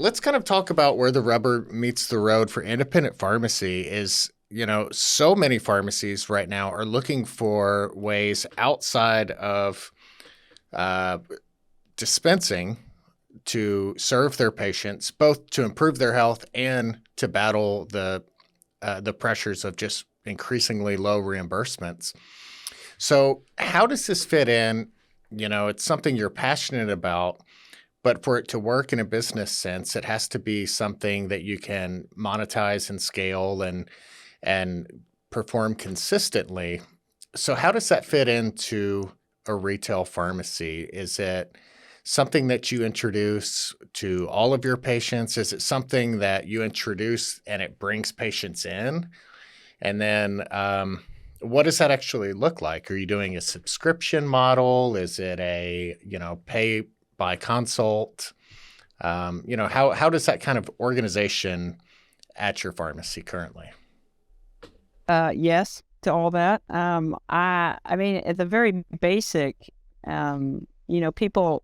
let's kind of talk about where the rubber meets the road for independent pharmacy is, so many pharmacies right now are looking for ways outside of uh, dispensing to serve their patients, both to improve their health and to battle the pressures of just increasingly low reimbursements. So, how does this fit in? It's something you're passionate about, but for it to work in a business sense, it has to be something that you can monetize and scale and perform consistently. So, how does that fit into a retail pharmacy? Is it something that you introduce to all of your patients? Is it something that you introduce and it brings patients in? And then, what does that actually look like? Are you doing a subscription model? Is it a, pay by consult? How does that kind of organization at your pharmacy currently? Yes to all that. I mean, at the very basic, people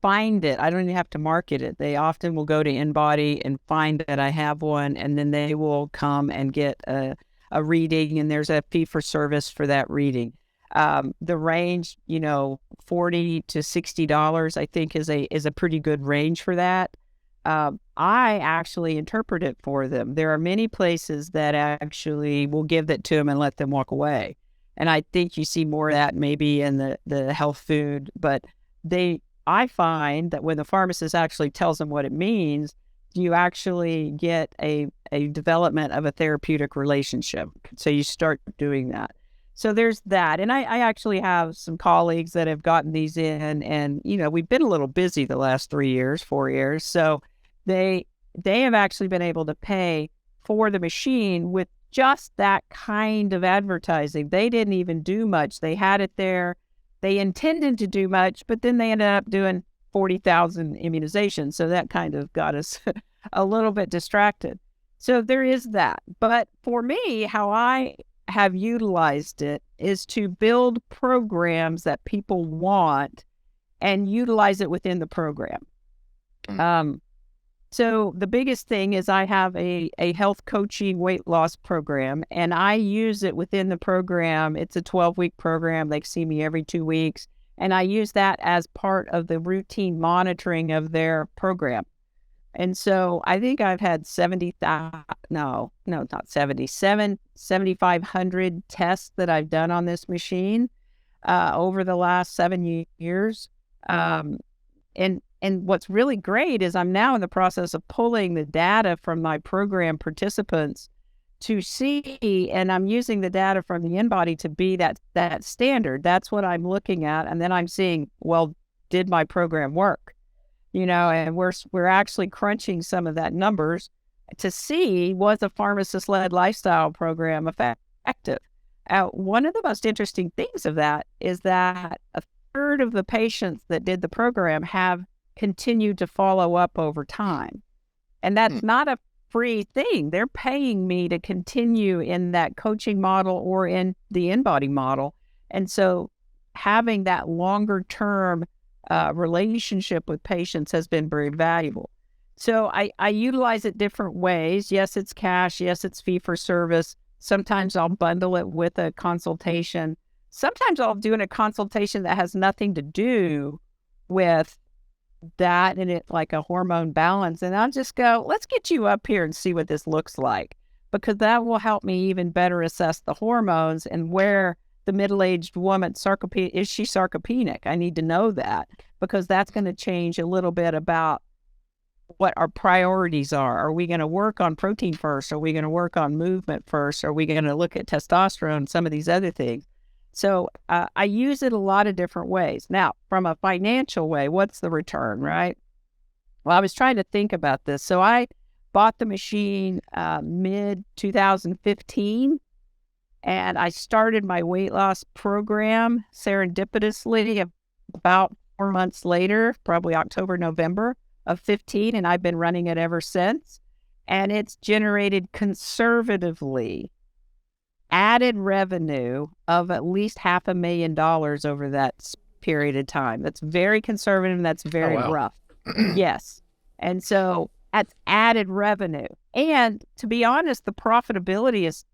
find it. I don't even have to market it. They often will go to InBody and find that I have one, and then they will come and get a reading, and there's a fee for service for that reading. The range, $40 to $60, I think is a pretty good range for that. I actually interpret it for them. There are many places that actually will give that to them and let them walk away. And I think you see more of that maybe in the health food, but I find that when the pharmacist actually tells them what it means, you actually get a development of a therapeutic relationship. So you start doing that. So there's that. And I actually have some colleagues that have gotten these in, and, we've been a little busy the last 3 years, 4 years. So they have actually been able to pay for the machine with just that kind of advertising. They didn't even do much. They had it there. They intended to do much, but then they ended up doing 40,000 immunizations. So that kind of got us a little bit distracted. So there is that. But for me, how I have utilized it is to build programs that people want and utilize it within the program. So the biggest thing is I have a health coaching weight loss program, and I use it within the program. It's a 12-week program. They see me every 2 weeks, and I use that as part of the routine monitoring of their program. And so I think I've had 7,500 tests that I've done on this machine over the last 7 years. And what's really great is I'm now in the process of pulling the data from my program participants to see, and I'm using the data from the InBody to be that standard. That's what I'm looking at. And then I'm seeing, well, did my program work? And we're actually crunching some of that numbers to see, was a pharmacist-led lifestyle program effective? One of the most interesting things of that is that a third of the patients that did the program have continued to follow up over time. And that's not a free thing. They're paying me to continue in that coaching model or in the InBody model. And so having that longer term relationship with patients has been very valuable. So I utilize it different ways. Yes, it's cash. Yes, it's fee for service. Sometimes I'll bundle it with a consultation. Sometimes I'll do a consultation that has nothing to do with that, and it like a hormone balance. And I'll just go, let's get you up here and see what this looks like, because that will help me even better assess the hormones and where the middle-aged woman, is she sarcopenic? I need to know that, because that's going to change a little bit about what our priorities are. Are we going to work on protein first? Are we going to work on movement first? Are we going to look at testosterone, some of these other things? So I use it a lot of different ways. Now, from a financial way, what's the return, right? Well, I was trying to think about this. So I bought the machine mid-2015, and I started my weight loss program serendipitously about 4 months later, probably October, November of 15, and I've been running it ever since. And it's generated conservatively added revenue of at least $500,000 over that period of time. That's very conservative and that's Oh, very wow. rough. Yes. And so That's added revenue. And to be honest, the profitability is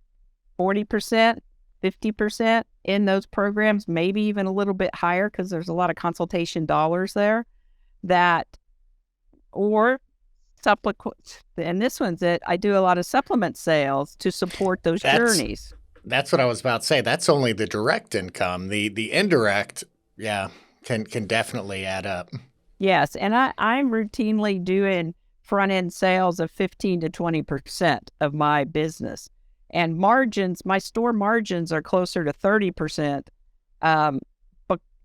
40%, 50% in those programs, maybe even a little bit higher because there's a lot of consultation dollars there that, or supplement. And this one's it. I do a lot of supplement sales to support those journeys. That's what I was about to say. That's only the direct income. The indirect, yeah, can definitely add up. Yes. And I'm routinely doing front end sales of 15 to 20% of my business. And margins, my store margins are closer to 30%.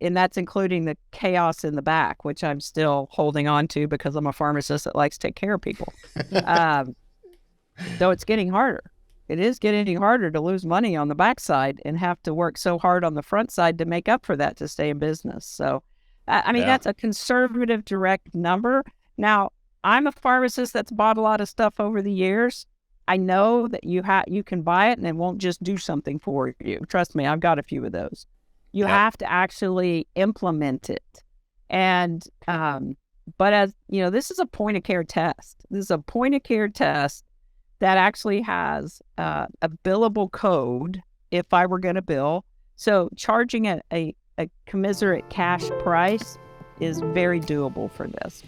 And that's including the chaos in the back, which I'm still holding on to because I'm a pharmacist that likes to take care of people. Though it's getting harder. It is getting harder to lose money on the backside and have to work so hard on the front side to make up for that to stay in business. So, that's a conservative direct number. Now, I'm a pharmacist that's bought a lot of stuff over the years. I know that you can buy it and it won't just do something for you. Trust me, I've got a few of those. You have to actually implement it. And, but as you know, this is a point of care test. This is a point of care test that actually has a billable code if I were going to bill. So charging a commiserate cash price is very doable for this.